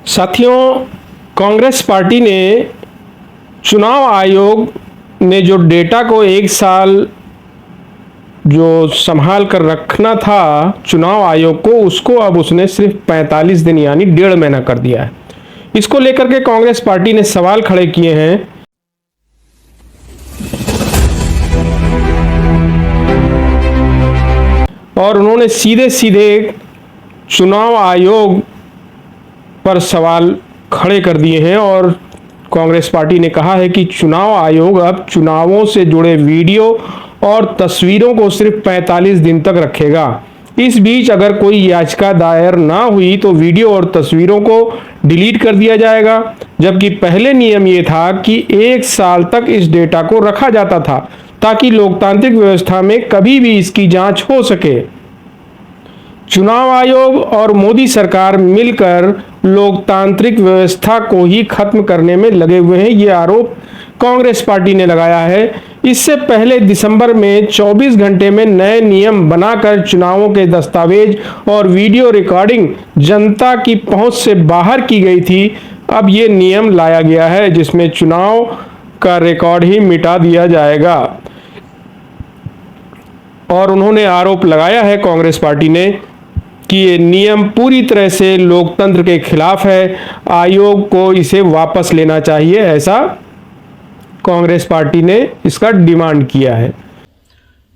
साथियों, कांग्रेस पार्टी ने चुनाव आयोग ने जो डेटा को एक साल जो संभाल कर रखना था चुनाव आयोग को, उसको अब उसने सिर्फ 45 दिन यानी 1.5 महीना कर दिया है। इसको लेकर के कांग्रेस पार्टी ने सवाल खड़े किए हैं। और उन्होंने सीधे सीधे चुनाव आयोग पर सवाल खड़े कर दिए हैं और कांग्रेस पार्टी ने कहा है कि चुनाव आयोग अब चुनावों से जुड़े वीडियो और तस्वीरों को सिर्फ 45 दिन तक रखेगा। इस बीच अगर कोई याचिका दायर ना हुई तो वीडियो और तस्वीरों को डिलीट कर दिया जाएगा, जबकि पहले नियम ये था कि 1 साल तक इस डेटा को रखा जाता था ताकि लोकतांत्रिक व्यवस्था में कभी भी इसकी जांच हो सके। चुनाव आयोग और मोदी सरकार मिलकर लोकतांत्रिक व्यवस्था को ही खत्म करने में लगे हुए हैं, ये आरोप कांग्रेस पार्टी ने लगाया है। इससे पहले दिसंबर में 24 घंटे में नए नियम बनाकर चुनावों के दस्तावेज और वीडियो रिकॉर्डिंग जनता की पहुंच से बाहर की गई थी। अब ये नियम लाया गया है जिसमें चुनाव का रिकॉर्ड ही मिटा दिया जाएगा। और उन्होंने आरोप लगाया है कांग्रेस पार्टी ने कि ये नियम पूरी तरह से लोकतंत्र के खिलाफ है, आयोग को इसे वापस लेना चाहिए, ऐसा कांग्रेस पार्टी ने इसका डिमांड किया है।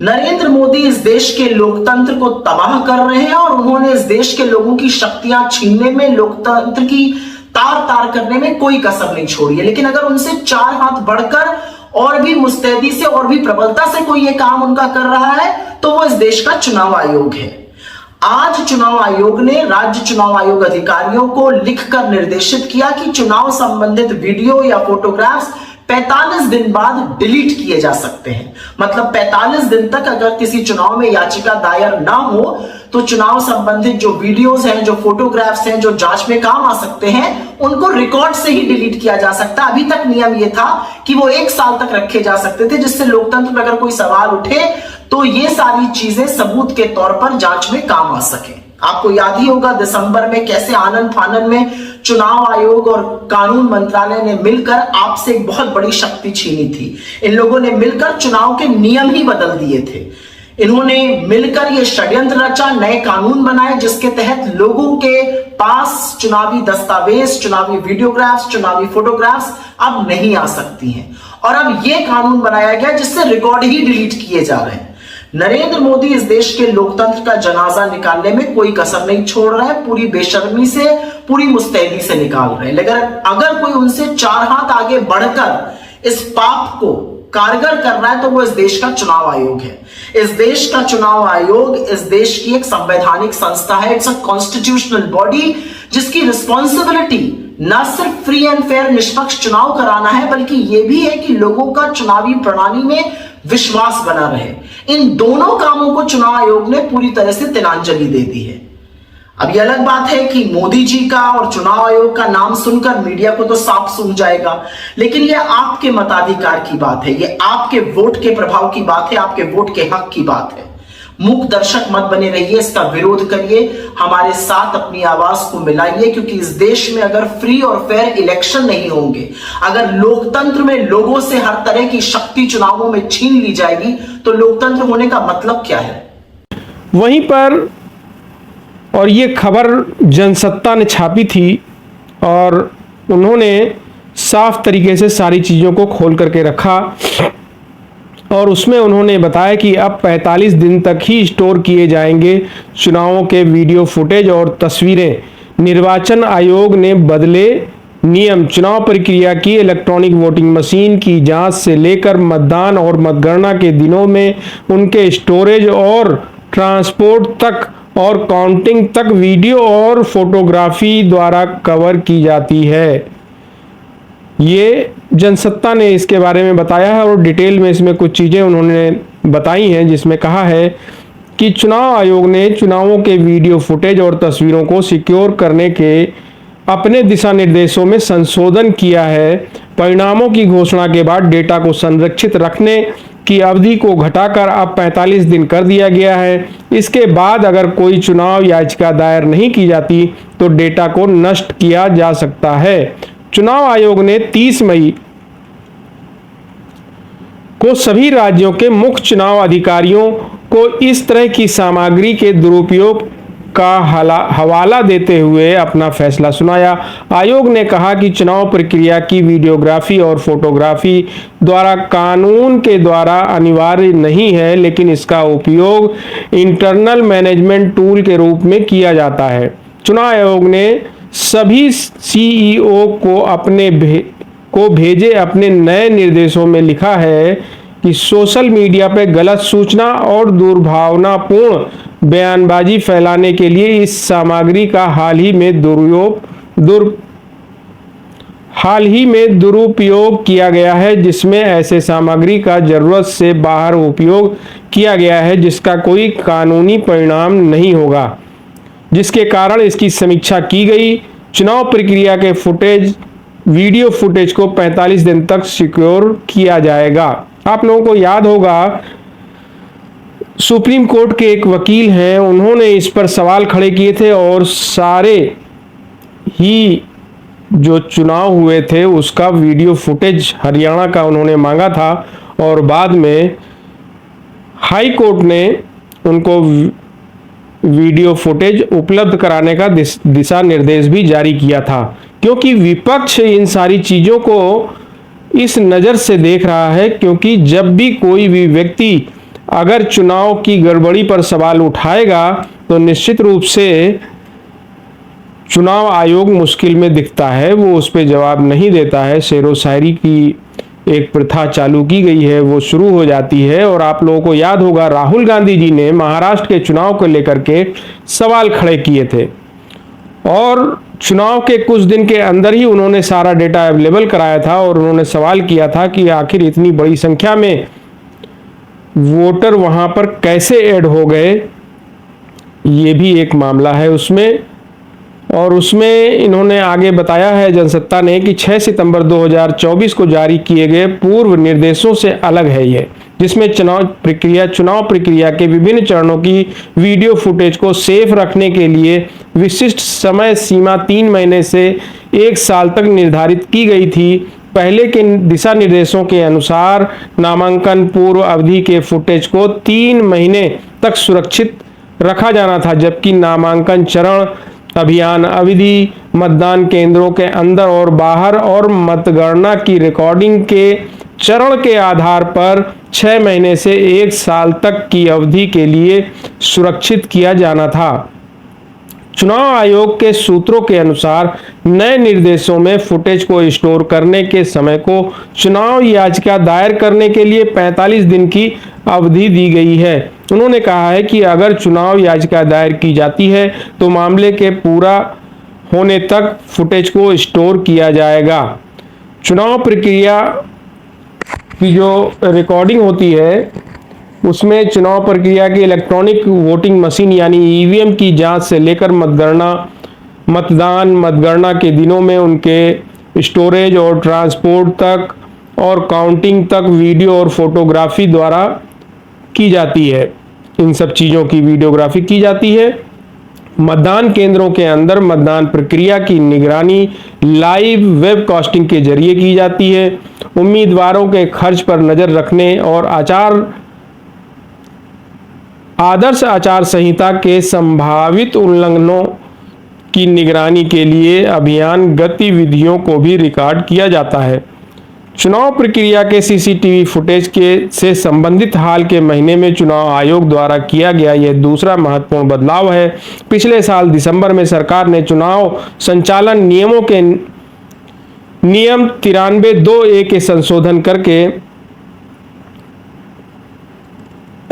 नरेंद्र मोदी इस देश के लोकतंत्र को तबाह कर रहे हैं और उन्होंने इस देश के लोगों की शक्तियां छीनने में, लोकतंत्र की तार तार करने में कोई कसर नहीं छोड़ी है। लेकिन अगर उनसे 4 हाथ बढ़कर और भी मुस्तैदी से और भी प्रबलता से कोई ये काम उनका कर रहा है तो वो इस देश का चुनाव आयोग है। आज चुनाव आयोग ने राज्य चुनाव आयोग अधिकारियों को लिखकर निर्देशित किया कि चुनाव संबंधित वीडियो या फोटोग्राफ्स 45 दिन बाद डिलीट किए जा सकते हैं। मतलब 45 दिन तक अगर किसी चुनाव में याचिका दायर ना हो तो चुनाव संबंधित जो वीडियोस हैं, जो फोटोग्राफ्स हैं, जो जांच में काम आ सकते हैं, उनको रिकॉर्ड से ही डिलीट किया जा सकता है। अभी तक नियम यह था कि वो 1 साल तक रखे जा सकते थे, जिससे लोकतंत्र में अगर कोई सवाल उठे तो ये सारी चीजें सबूत के तौर पर जांच में काम आ सके। आपको याद ही होगा दिसंबर में कैसे आनन फानन में चुनाव आयोग और कानून मंत्रालय ने मिलकर आपसे एक बहुत बड़ी शक्ति छीनी थी। इन लोगों ने मिलकर चुनाव के नियम ही बदल दिए थे। इन्होंने मिलकर ये षड्यंत्र रचा, नए कानून बनाए जिसके तहत लोगों के पास चुनावी दस्तावेज, चुनावी वीडियोग्राफ्स, चुनावी फोटोग्राफ्स अब नहीं आ सकती हैं। और अब ये कानून बनाया गया जिससे रिकॉर्ड ही डिलीट किए जा रहे हैं। नरेंद्र मोदी इस देश के लोकतंत्र का जनाजा निकालने में कोई कसर नहीं छोड़ रहा है, पूरी बेशर्मी से, पूरी मुस्तैदी से निकाल रहे हैं। लेकिन अगर कोई उनसे 4 हाथ आगे बढ़कर इस पाप को कारगर कर रहा है तो वो इस देश का चुनाव आयोग है। इस देश का चुनाव आयोग इस देश की एक संवैधानिक संस्था है। इट्स अ कॉन्स्टिट्यूशनल बॉडी जिसकी रिस्पॉन्सिबिलिटी न सिर्फ फ्री एंड फेयर निष्पक्ष चुनाव कराना है, बल्कि यह भी है कि लोगों का चुनावी प्रणाली में विश्वास बना रहे। इन दोनों कामों को चुनाव आयोग ने पूरी तरह से तिलांजलि दे दी है। अब यह अलग बात है कि मोदी जी का और चुनाव आयोग का नाम सुनकर मीडिया को तो साफ सूझ जाएगा, लेकिन यह आपके मताधिकार की बात है, यह आपके वोट के प्रभाव की बात है, आपके वोट के हक की बात है। मूक दर्शक मत बने रहिए, इसका विरोध करिए, हमारे साथ अपनी आवाज को मिलाइए, क्योंकि इस देश में अगर फ्री और फेयर इलेक्शन नहीं होंगे, अगर लोकतंत्र में लोगों से हर तरह की शक्ति चुनावों में छीन ली जाएगी तो लोकतंत्र होने का मतलब क्या है। वहीं पर और ये खबर जनसत्ता ने छापी थी और उन्होंने साफ तरीके से सारी चीज़ों को खोल करके रखा और उसमें उन्होंने बताया कि अब 45 दिन तक ही स्टोर किए जाएंगे चुनावों के वीडियो फुटेज और तस्वीरें। निर्वाचन आयोग ने बदले नियम, चुनाव प्रक्रिया की इलेक्ट्रॉनिक वोटिंग मशीन की जांच से लेकर मतदान और मतगणना के दिनों में उनके स्टोरेज और ट्रांसपोर्ट तक और काउंटिंग तक वीडियो और फोटोग्राफी द्वारा कवर की जाती है। ये जनसत्ता ने इसके बारे में बताया है और डिटेल में इसमें कुछ चीज़ें उन्होंने बताई हैं, जिसमें कहा है कि चुनाव आयोग ने चुनावों के वीडियो फुटेज और तस्वीरों को सिक्योर करने के अपने दिशा निर्देशों में संशोधन किया है। परिणामों की घोषणा के बाद डेटा को संरक्षित रखने की अवधि को घटाकर अब 45 दिन कर दिया गया है। इसके बाद अगर कोई चुनाव याचिका दायर नहीं की जाती तो डेटा को नष्ट किया जा सकता है। चुनाव आयोग ने 30 मई को सभी राज्यों के मुख्य चुनाव अधिकारियों को इस तरह की सामग्री के दुरुपयोग का हवाला देते हुए अपना फैसला सुनाया। आयोग ने कहा कि चुनाव प्रक्रिया की वीडियोग्राफी और फोटोग्राफी द्वारा कानून के द्वारा अनिवार्य नहीं है, लेकिन इसका उपयोग इंटरनल मैनेजमेंट टूल के रूप में किया जाता है। चुनाव आयोग ने सभी सीईओ को भेजे अपने नए निर्देशों में लिखा है कि सोशल मीडिया पर गलत सूचना और दुर्भावनापूर्ण बयानबाजी फैलाने के लिए इस सामग्री का हाल ही में दुरुपयोग किया गया है, जिसमें ऐसे सामग्री का जरूरत से बाहर उपयोग किया गया है जिसका कोई कानूनी परिणाम नहीं होगा, जिसके कारण इसकी समीक्षा की गई। चुनाव प्रक्रिया के वीडियो फुटेज को 45 दिन तक सिक्योर किया जाएगा। आप लोगों को याद होगा, सुप्रीम कोर्ट के एक वकील हैं, उन्होंने इस पर सवाल खड़े किए थे और सारे ही जो चुनाव हुए थे उसका वीडियो फुटेज हरियाणा का उन्होंने मांगा था और बाद में हाई कोर्ट ने उनको वीडियो फुटेज उपलब्ध कराने का दिशा निर्देश भी जारी किया था, क्योंकि विपक्ष इन सारी चीज़ों को इस नज़र से देख रहा है, क्योंकि जब भी कोई भी व्यक्ति अगर चुनाव की गड़बड़ी पर सवाल उठाएगा तो निश्चित रूप से चुनाव आयोग मुश्किल में दिखता है, वो उस पर जवाब नहीं देता है। शेरो शायरी की एक प्रथा चालू की गई है, वो शुरू हो जाती है। और आप लोगों को याद होगा, राहुल गांधी जी ने महाराष्ट्र के चुनाव को लेकर के सवाल खड़े किए थे और चुनाव के कुछ दिन के अंदर ही उन्होंने सारा डेटा अवेलेबल कराया था और उन्होंने सवाल किया था कि आखिर इतनी बड़ी संख्या में वोटर वहां पर कैसे ऐड हो गए, ये भी एक मामला है उसमें। और उसमें इन्होंने आगे बताया है जनसत्ता ने कि 6 सितंबर 2024 को जारी किए गए पूर्व निर्देशों से अलग है ये, जिसमें चुनाव प्रक्रिया के विभिन्न चरणों की वीडियो फुटेज को सेफ रखने के लिए विशिष्ट समय सीमा 3 महीने से 1 साल तक निर्धारित की गई थी। पहले के दिशा निर्देशों के अनुसार नामांकन पूर्व अवधि के फुटेज को 3 महीने तक सुरक्षित रखा जाना था, जबकि नामांकन चरण, अभियान अवधि, मतदान केंद्रों के अंदर और बाहर और मतगणना की रिकॉर्डिंग के चरण के आधार पर 6 महीने से 1 साल तक की अवधि के लिए सुरक्षित किया जाना था। चुनाव आयोग के सूत्रों के अनुसार नए निर्देशों में फुटेज को स्टोर करने के समय को चुनाव याचिका दायर करने के लिए 45 दिन की अवधि दी गई है। उन्होंने कहा है कि अगर चुनाव याचिका दायर की जाती है तो मामले के पूरा होने तक फुटेज को स्टोर किया जाएगा। चुनाव प्रक्रिया की जो रिकॉर्डिंग होती है उसमें चुनाव प्रक्रिया की इलेक्ट्रॉनिक वोटिंग मशीन यानी ईवीएम की जांच से लेकर मतगणना के दिनों में उनके स्टोरेज और ट्रांसपोर्ट तक और काउंटिंग तक वीडियो और फोटोग्राफी द्वारा की जाती है। इन सब चीज़ों की वीडियोग्राफी की जाती है। मतदान केंद्रों के अंदर मतदान प्रक्रिया की निगरानी लाइव वेबकास्टिंग के जरिए की जाती है। उम्मीदवारों के खर्च पर नज़र रखने और आदर्श आचार संहिता के संभावित उल्लंघनों की निगरानी के लिए अभियान गतिविधियों को भी रिकॉर्ड किया जाता है। चुनाव प्रक्रिया के सीसीटीवी फुटेज से संबंधित हाल के महीने में चुनाव आयोग द्वारा किया गया यह दूसरा महत्वपूर्ण बदलाव है। पिछले साल दिसंबर में सरकार ने चुनाव संचालन नियमों के नियम 93(2)(a) के संशोधन करके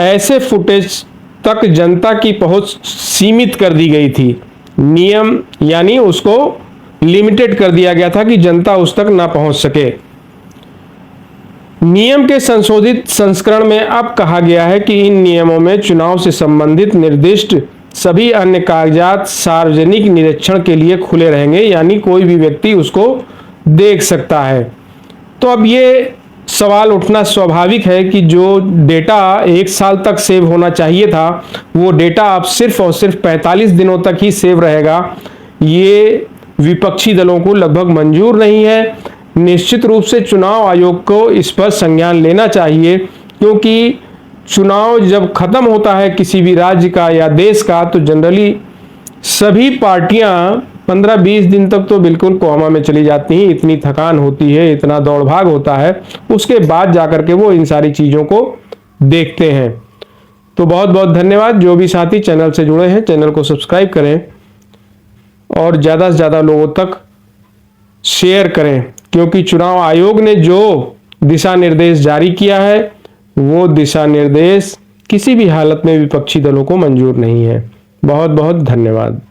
ऐसे फुटेज तक जनता की पहुंच सीमित कर दी गई थी। नियम यानी उसको लिमिटेड कर दिया गया था कि जनता उस तक ना पहुंच सके। नियम के संशोधित संस्करण में अब कहा गया है कि इन नियमों में चुनाव से संबंधित निर्दिष्ट सभी अन्य कागजात सार्वजनिक निरीक्षण के लिए खुले रहेंगे, यानी कोई भी व्यक्ति उसको देख सकता है। तो अब ये सवाल उठना स्वाभाविक है कि जो डेटा 1 साल तक सेव होना चाहिए था, वो डेटा अब सिर्फ और सिर्फ 45 दिनों तक ही सेव रहेगा। ये विपक्षी दलों को लगभग मंजूर नहीं है। निश्चित रूप से चुनाव आयोग को इस पर संज्ञान लेना चाहिए, क्योंकि चुनाव जब खत्म होता है किसी भी राज्य का या देश का, तो जनरली सभी पार्टियां 15-20 दिन तक तो बिल्कुल कोमा में चली जाती हैं। इतनी थकान होती है, इतना दौड़ भाग होता है, उसके बाद जाकर के वो इन सारी चीज़ों को देखते हैं। तो बहुत बहुत धन्यवाद। जो भी साथी चैनल से जुड़े हैं, चैनल को सब्सक्राइब करें और ज़्यादा से ज़्यादा लोगों तक शेयर करें, क्योंकि चुनाव आयोग ने जो दिशा निर्देश जारी किया है, वो दिशा निर्देश किसी भी हालत में विपक्षी दलों को मंजूर नहीं है। बहुत बहुत धन्यवाद।